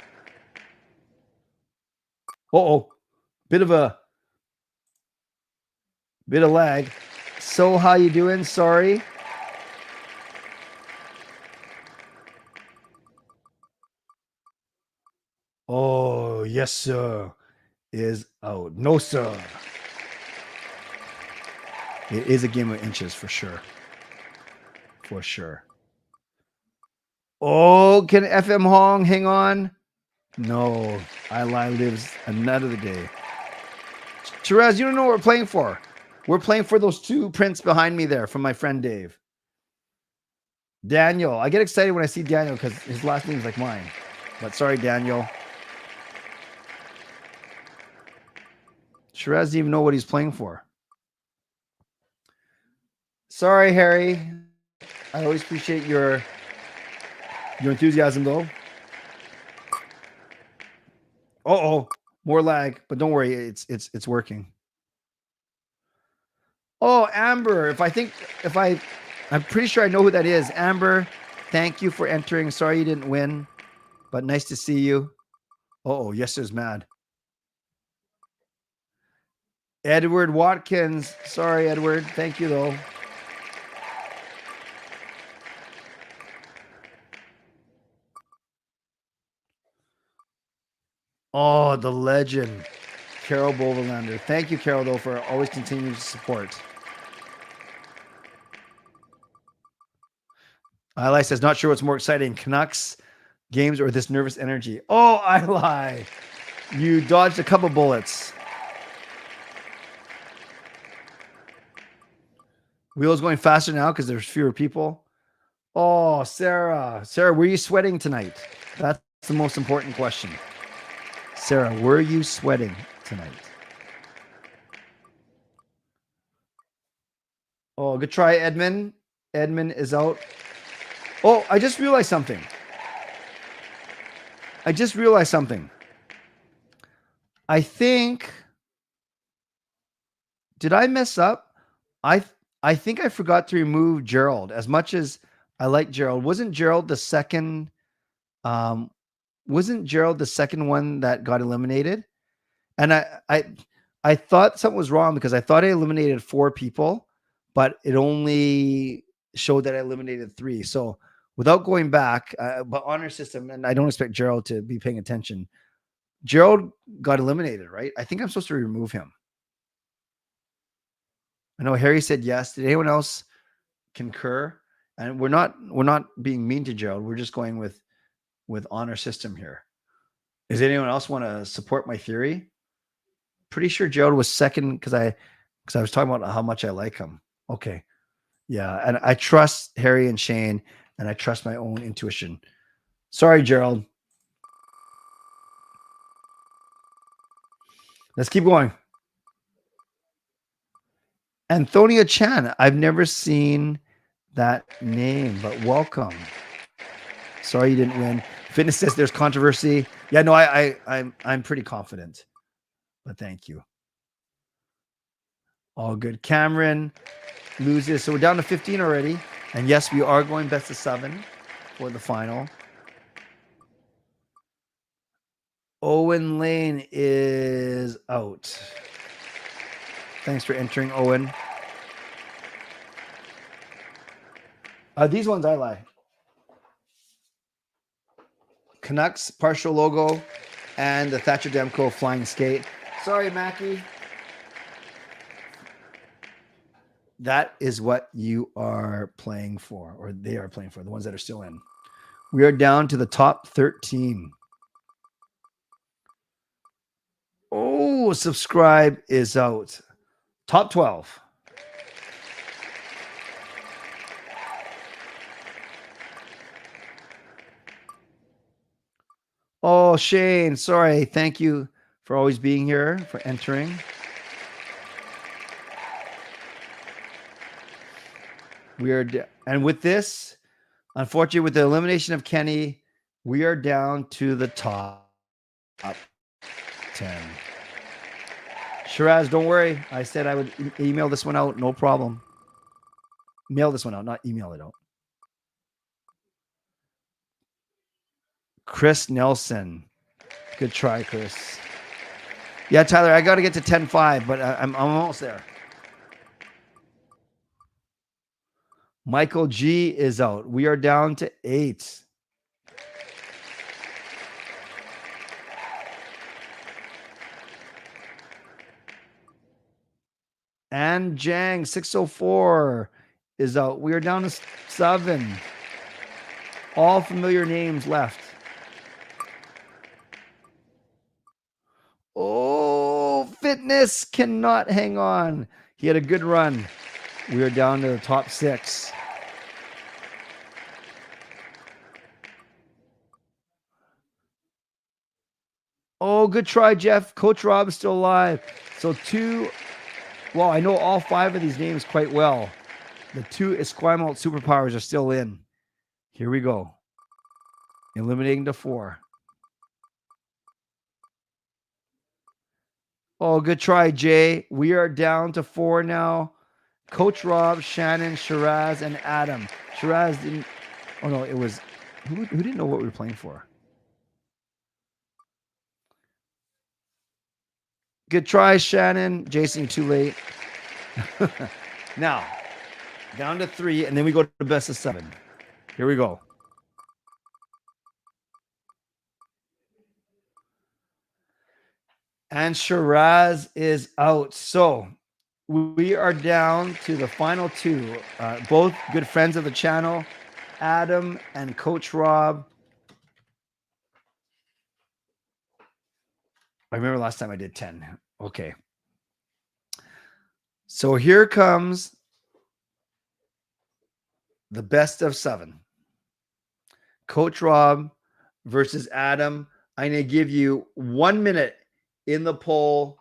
Bit of lag. So how you doing? Sorry. Oh, yes, sir. Is out. No, sir. It is a game of inches for sure. For sure. Oh, can FM Hong hang on? No. I lie lives another day. Shiraz, you don't know what we're playing for. We're playing for those 2 prints behind me there from my friend Dave. Daniel. I get excited when I see Daniel because his last name is like mine. But sorry, Daniel. Shiraz doesn't even know what he's playing for. Sorry, Harry. I always appreciate your enthusiasm, though. More lag, but don't worry, it's working. Oh, Amber. I'm pretty sure I know who that is. Amber, thank you for entering. Sorry you didn't win, but nice to see you. Yes, there's mad. Edward Watkins. Sorry, Edward. Thank you, though. Oh, the legend, Carol Boverlander. Thank you, Carol, though, for always continuing to support. Eli says, not sure what's more exciting, Canucks games or this nervous energy. Oh, Eli, you dodged a couple bullets. Wheels going faster now because there's fewer people. Oh, Sarah. Sarah, were you sweating tonight? That's the most important question. Sarah, were you sweating tonight? Oh, good try, Edmund. Edmund is out. Oh, I just realized something. I think, did I mess up? I think I forgot to remove Gerald. As much as I like Gerald, wasn't Gerald the second one that got eliminated? And I thought something was wrong because I thought I eliminated 4 people, but it only showed that I eliminated 3. So without going back, but honor system, and I don't expect Gerald to be paying attention. Gerald got eliminated, right? I think I'm supposed to remove him. I know Harry said yes. Did anyone else concur? And we're not being mean to Gerald. We're just going with honor system here. Does anyone else want to support my theory? Pretty sure Gerald was second because I was talking about how much I like him. Okay. Yeah. And I trust Harry and Shane, and I trust my own intuition. Sorry, Gerald. Let's keep going. Antonia Chan. I've never seen that name, but welcome. Sorry you didn't win. Fitness says there's controversy. Yeah, no, I'm pretty confident, but thank you. All good. Cameron loses. So we're down to 15 already. And yes, we are going best of 7 for the final. Owen Lane is out. Thanks for entering, Owen. These ones I like. Canucks partial logo and the Thatcher Demko flying skate. Sorry, Mackie. That is what you are playing for, or they are playing for, the ones that are still in. We are down to the top 13. Oh, subscribe is out. Top 12. Oh, Shane, sorry. Thank you for always being here, for entering. We are, and with this, unfortunately, with the elimination of Kenny, we are down to the top 10. Shiraz, don't worry. I said I would email this one out. No problem. Mail this one out, not email it out. Chris Nelson. Good try, Chris. Yeah, Tyler, I got to get to 10-5, but I'm almost there. Michael G is out. We are down to 8. And Jang 604 is out. We are down to 7. All familiar names left. Oh, Fitness cannot hang on. He had a good run. We are down to the top 6. Oh, good try, Jeff. Coach Rob is still alive. So 2. Well, I know all 5 of these names quite well. The 2 Esquimalt superpowers are still in. Here we go. Eliminating the 4. Oh, good try, Jay. We are down to 4 now. Coach Rob, Shannon, Shiraz, and Adam. Shiraz didn't. Oh, no, it was. Who didn't know what we were playing for? Good try, Shannon. Jason, you're too late. Now, down to 3, and then we go to the best of 7. Here we go. And Shiraz is out. So we are down to the final 2. Both good friends of the channel, Adam and Coach Rob. I remember last time I did 10. Okay. So here comes the best of 7. Coach Rob versus Adam. I'm going to give you 1 minute in the poll.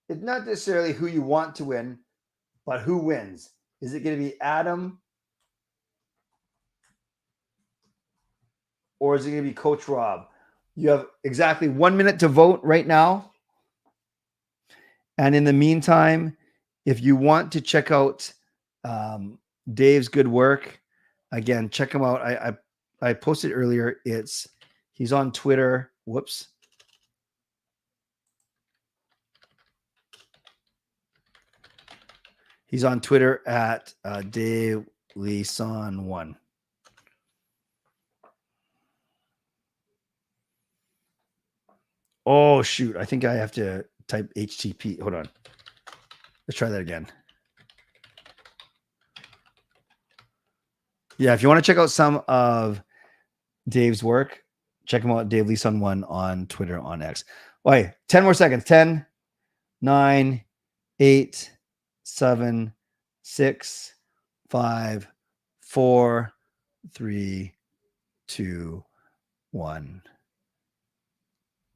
It's not necessarily who you want to win, but who wins. Is it going to be Adam or is it going to be Coach Rob? You have exactly 1 minute to vote right now. And in the meantime, if you want to check out Dave's good work, again, check him out. I posted earlier. He's on Twitter. Whoops. He's on Twitter at Dave Leeson1. Oh, shoot. I think I have to type HTTP. Hold on. Let's try that again. Yeah, if you want to check out some of Dave's work, check him out, Dave Leeson1 on Twitter, on X. Wait, 10 more seconds. 10, 9, 8, 7, 6, 5, 4, 3, 2, 1.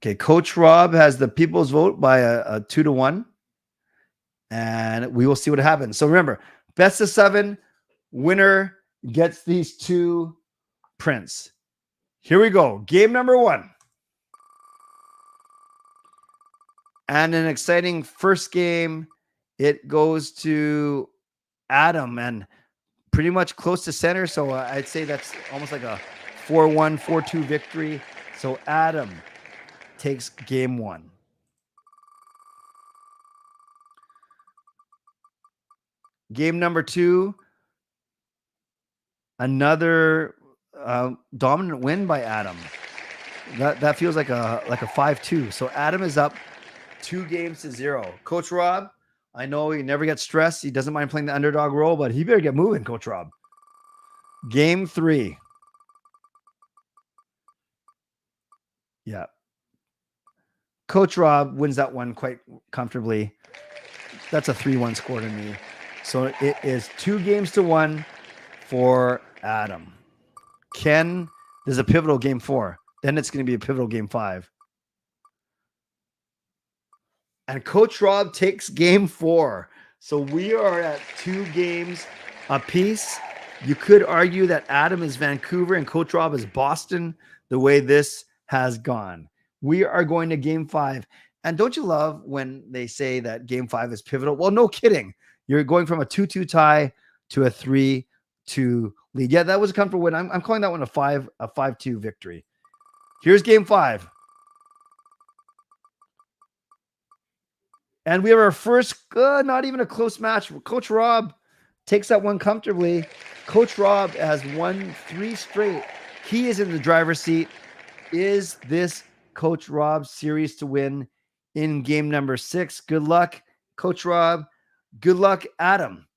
Okay, Coach Rob has the people's vote by a 2-1. And we will see what happens. So remember, best of 7, winner gets these 2 prints. Here we go. Game number 1. And an exciting first game. It goes to Adam and pretty much close to center. So I'd say that's almost like a 4-1, 4-2 victory. So Adam takes game 1. Game number 2, another dominant win by Adam. That feels like a 5-2. So Adam is up 2-0. Coach Rob, I know he never gets stressed. He doesn't mind playing the underdog role, but he better get moving, Coach Rob. Game 3. Yeah. Coach Rob wins that one quite comfortably. That's a 3-1 score to me. So it is 2-1 for Adam. There's a pivotal game 4. Then it's going to be a pivotal game 5. And Coach Rob takes game 4. So we are at 2 games apiece. You could argue that Adam is Vancouver and Coach Rob is Boston, the way this has gone. We are going to game 5. And don't you love when they say that game 5 is pivotal? Well, no kidding. You're going from a 2-2 tie to a 3-2 lead. Yeah, that was a comfortable win. I'm calling that one a 5-2 victory. Here's game 5. And we have our first, not even a close match. Coach Rob takes that one comfortably. Coach Rob has won 3 straight. He is in the driver's seat. Is this Coach Rob's series to win in game number 6? Good luck, Coach Rob. Good luck, Adam,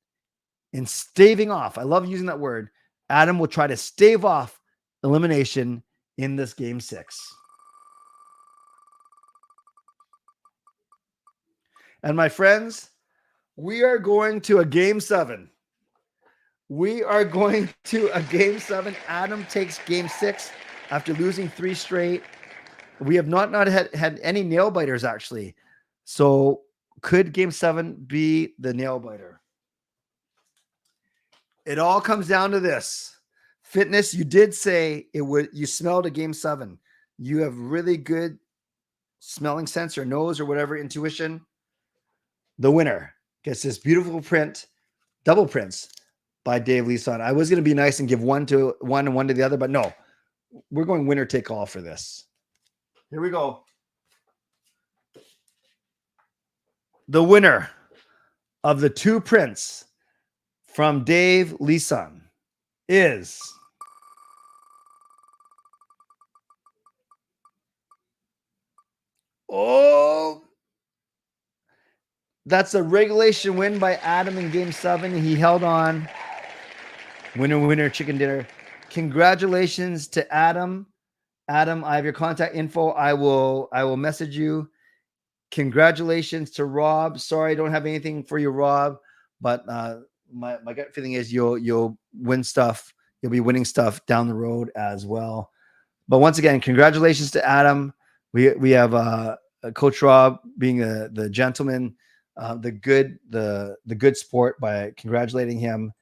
in staving off. I love using that word. Adam will try to stave off elimination in this game 6. And my friends, we are going to a game 7. We are going to a game 7. Adam takes game 6 after losing 3 straight. We have not had any nail biters, actually. So could game 7 be the nail biter? It all comes down to this. Fitness, you did say you smelled a game 7. You have really good smelling sense or nose or whatever, intuition. The winner gets this beautiful print, double prints by Dave Leeson. I was going to be nice and give one to one and one to the other, but no, we're going winner take all for this. Here we go. The winner of the 2 prints from Dave Leeson is that's a regulation win by Adam in game 7. He held on. Winner, winner, chicken dinner. Congratulations to Adam. Adam, I have your contact info. I will message you. Congratulations to Rob. Sorry, I don't have anything for you, Rob, but my gut feeling is you'll win stuff. You'll be winning stuff down the road as well. But once again, congratulations to Adam. We have Coach Rob being the gentleman, the good sport by congratulating him.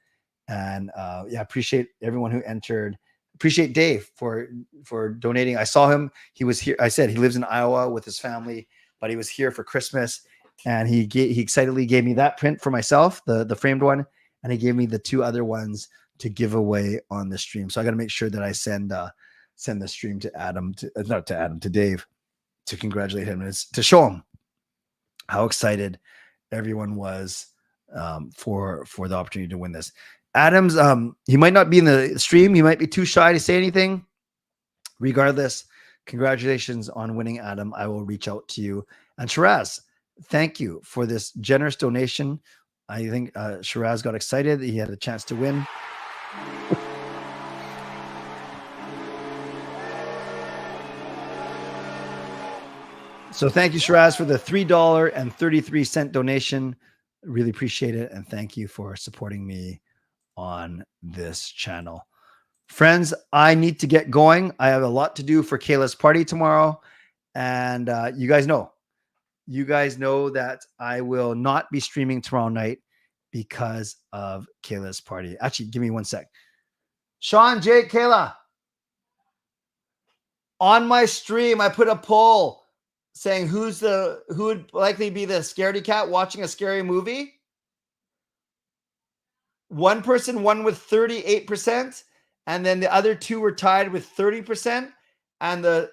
And yeah, appreciate everyone who entered. Appreciate Dave for donating. I saw him. He was here. I said he lives in Iowa with his family, but he was here for Christmas, and he excitedly gave me that print for myself, the framed one, and he gave me the 2 other ones to give away on the stream. So I got to make sure that I send the stream to Adam, to Dave, to congratulate him and to show him how excited everyone was for the opportunity to win this. Adams, he might not be in the stream. He might be too shy to say anything. Regardless, congratulations on winning, Adam. I will reach out to you. And Shiraz, thank you for this generous donation. I think Shiraz got excited. He had a chance to win. So thank you, Shiraz, for the $3.33 donation. Really appreciate it. And thank you for supporting me on this channel. Friends, I need to get going. I have a lot to do for Kayla's party tomorrow. And you guys know that I will not be streaming tomorrow night because of Kayla's party. Actually, give me 1 sec. Sean, Jake, Kayla, on my stream, I put a poll saying who would likely be the scaredy cat watching a scary movie. One person won with 38%, and then the other 2 were tied with 30%. And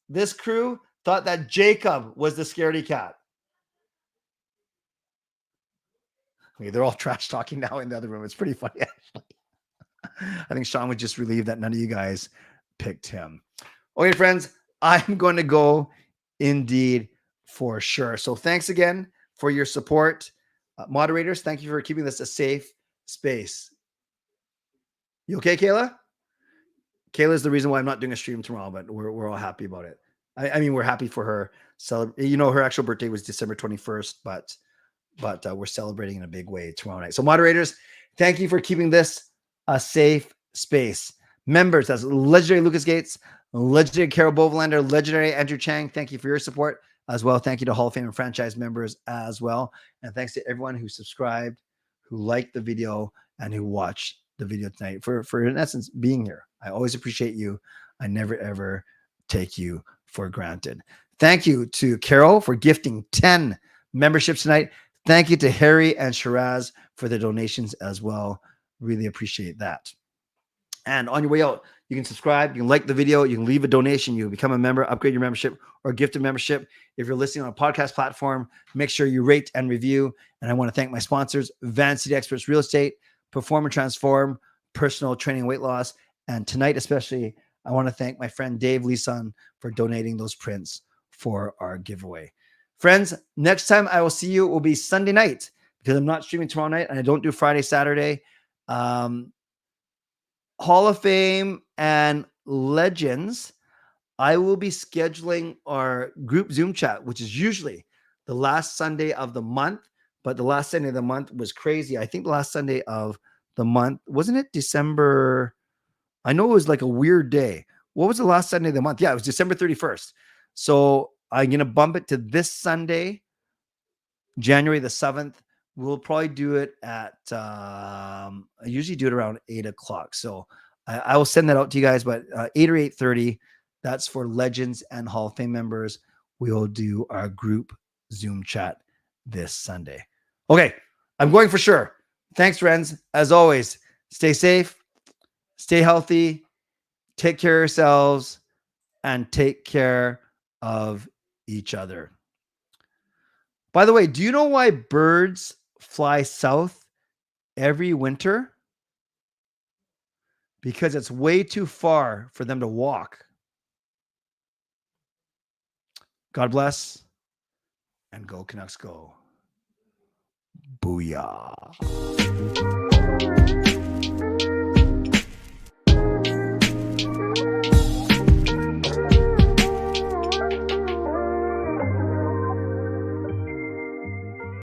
this crew thought that Jacob was the scaredy cat. Okay, they're all trash talking now in the other room. It's pretty funny, actually. I think Sean was just relieved that none of you guys picked him. Okay, friends, I'm going to go indeed for sure. So thanks again for your support. Moderators, thank you for keeping this a safe space. You okay, Kayla? Kayla's the reason why I'm not doing a stream tomorrow, but we're all happy about it. I mean, we're happy for her. Her actual birthday was December 21st, but we're celebrating in a big way tomorrow night. So moderators, thank you for keeping this a safe space. Members, that's legendary Lucas Gates, legendary Carol Bovelander, legendary Andrew Chang. Thank you for your support as well. Thank you to Hall of Fame and franchise members as well. And thanks to everyone who subscribed, who liked the video, and who watched the video tonight for in essence being here. I always appreciate you. I never ever take you for granted. Thank you to Carol for gifting 10 memberships tonight. Thank you to Harry and Shiraz for the donations as well. Really appreciate that. And on your way out, you can subscribe, you can like the video, you can leave a donation, you can become a member, upgrade your membership, or gift a membership. If you're listening on a podcast platform, make sure you rate and review. And I want to thank my sponsors, Van City Experts Real Estate, Perform and Transform, Personal Training Weight Loss. And tonight especially, I want to thank my friend Dave Leeson for donating those prints for our giveaway. Friends, next time I will see you will be Sunday night because I'm not streaming tomorrow night and I don't do Friday, Saturday. Hall of Fame and Legends, I will be scheduling our group Zoom chat, which is usually the last Sunday of the month, but the last Sunday of the month was crazy. I think the last Sunday of the month, wasn't it December? I know it was like a weird day. What was the last Sunday of the month? Yeah, it was December 31st. So I'm going to bump it to this Sunday, January the 7th. We'll probably do it at, I usually do it around 8 o'clock. So I will send that out to you guys, but 8 or 8:30, that's for Legends and Hall of Fame members. We will do our group Zoom chat this Sunday. Okay, I'm going for sure. Thanks, friends. As always, stay safe, stay healthy, take care of yourselves, and take care of each other. By the way, do you know why birds fly south every winter? Because it's way too far for them to walk. God bless, and go Canucks go. Booyah.